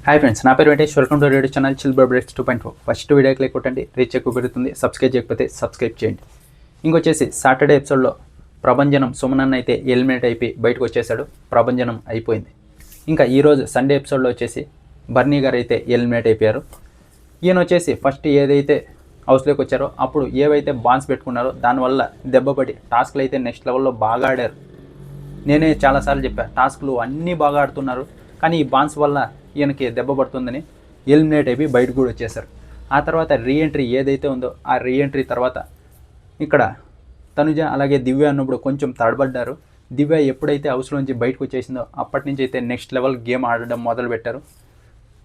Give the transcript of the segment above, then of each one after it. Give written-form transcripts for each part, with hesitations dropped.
Hi friends, నా పేరు Venkatesh. Welcome to radio channel chill breaks 2.4. First వీడియోకి లైక్ కొట్టండి, రీచ్ ఎక్కువ పెరుగుతుంది. సబ్స్క్రైబ్ చేయకపోతే సబ్స్క్రైబ్ చేయండి. ఇంకొచ్చేసి సాటర్డే ఎపిసోడ్లో ప్రభంజనం సుమనన్న అయితే ఎలిమినేట్ అయిపోయి బయటకు వచ్చేసాడు. ప్రభంజనం అయిపోయింది. ఇంకా ఈరోజు సండే ఎపిసోడ్లో వచ్చేసి బర్నీ గారు అయితే ఎలిమినేట్ అయిపోయారు. ఈయన వచ్చేసి ఫస్ట్ ఏదైతే హౌస్లోకి వచ్చారో అప్పుడు ఏవైతే బాన్స్ పెట్టుకున్నారో దానివల్ల దెబ్బపడి టాస్క్లు అయితే నెక్స్ట్ లెవెల్లో బాగా ఆడారు. నేనే చాలాసార్లు చెప్పాను, టాస్క్లు అన్నీ బాగా ఆడుతున్నారు, కానీ ఈ బాన్స్ వల్ల ఈయనకి దెబ్బ పడుతుందని ఎలిమినేట్ అయిపోయి బయటకు కూడా వచ్చేసారు. ఆ తర్వాత రీఎంట్రీ ఏదైతే ఉందో ఆ రీఎంట్రీ తర్వాత ఇక్కడ తనుజ అలాగే దివ్య అన్నప్పుడు కొంచెం తడబడ్డారు. దివ్య ఎప్పుడైతే హౌస్లోంచి బయటకు వచ్చేసిందో అప్పటి నుంచి అయితే నెక్స్ట్ లెవెల్ గేమ్ ఆడడం మొదలుపెట్టారు.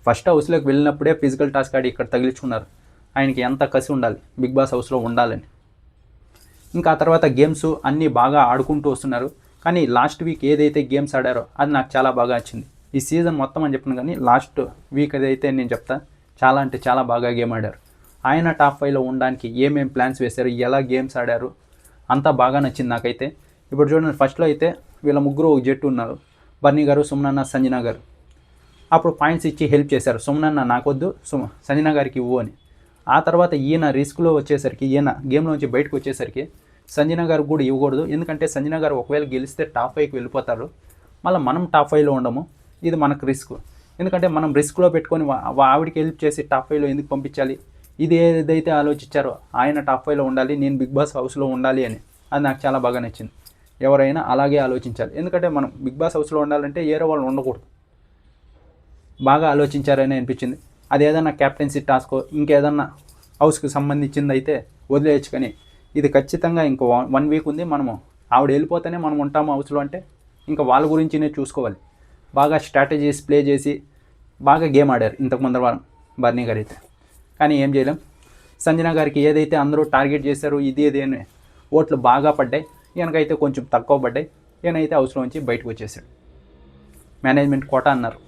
ఫస్ట్ హౌస్లోకి వెళ్ళినప్పుడే ఫిజికల్ టాస్క్ ఆడి ఇక్కడ తగిలించుకున్నారు. ఆయనకి ఎంత కసి ఉండాలి బిగ్ బాస్ హౌస్లో ఉండాలని. ఇంకా ఆ తర్వాత గేమ్స్ అన్నీ బాగా ఆడుకుంటూ వస్తున్నారు. కానీ లాస్ట్ వీక్ ఏదైతే గేమ్స్ ఆడారో అది నాకు చాలా బాగా నచ్చింది. ఈ సీజన్ మొత్తం అని చెప్పిన కానీ లాస్ట్ వీక్ అదైతే నేను చెప్తా, చాలా అంటే చాలా బాగా గేమ్ ఆడారు. ఆయన టాప్ 5లో ఉండడానికి ఏమేమి ప్లాన్స్ వేశారు, ఎలా గేమ్స్ ఆడారు, అంతా బాగా నచ్చింది నాకైతే. ఇప్పుడు చూడండి, ఫస్ట్లో అయితే వీళ్ళ ముగ్గురు ఒక జట్టు ఉన్నారు, బర్నీ గారు, సుమనన్న, సంజన గారు. అప్పుడు పాయింట్స్ ఇచ్చి హెల్ప్ చేశారు. సుమనన్న నాకొద్దు, సంజన గారికి ఇవ్వు అని. ఆ తర్వాత ఈయన రిస్క్లో వచ్చేసరికి, ఈయన గేమ్లోంచి బయటకు వచ్చేసరికి సంజన గారు కూడా ఇవ్వకూడదు, ఎందుకంటే సంజన గారు ఒకవేళ గెలిస్తే టాప్ 5కి వెళ్ళిపోతారు, మళ్ళీ మనం టాప్ 5లో ఉండము, ఇది మనకు రిస్క్. ఎందుకంటే మనం రిస్క్లో పెట్టుకొని ఆవిడకి హెల్ప్ చేసి టాప్ 5లో ఎందుకు పంపించాలి. ఇది ఏదైతే ఆలోచించారో ఆయన టాప్ 5లో ఉండాలి, నేను బిగ్ బాస్ హౌస్లో ఉండాలి అని, అది నాకు చాలా బాగా నచ్చింది. ఎవరైనా అలాగే ఆలోచించాలి, ఎందుకంటే మనం బిగ్ బాస్ హౌస్లో ఉండాలంటే ఏరో వాళ్ళు ఉండకూడదు. బాగా ఆలోచించారని అనిపించింది. అది ఏదన్నా క్యాప్టెన్సీ టాస్క్ ఇంకేదన్నా హౌస్కి సంబంధించింది అయితే వదిలేయచ్చు, కానీ ఇది ఖచ్చితంగా ఇంకో 1 వీక్ ఉంది. మనము ఆవిడ వెళ్ళిపోతేనే మనం ఉంటాము హౌస్లో అంటే ఇంకా వాళ్ళ గురించినే చూసుకోవాలి. బాగా స్ట్రాటజీస్ ప్లే చేసి బాగా గేమ్ ఆడారు ఇంతకు ముందర వారం బర్నీ గారు అయితే. కానీ ఏం చేయలేం, సంజన గారికి ఏదైతే అందరూ టార్గెట్ చేశారో ఇది అని ఓట్లు బాగా పడ్డాయి, ఈయనకైతే కొంచెం తక్కువ పడ్డాయి. ఈయనైతే హౌస్లో నుంచి బయటకు వచ్చేసాడు. మేనేజ్మెంట్ కోట అన్నారు.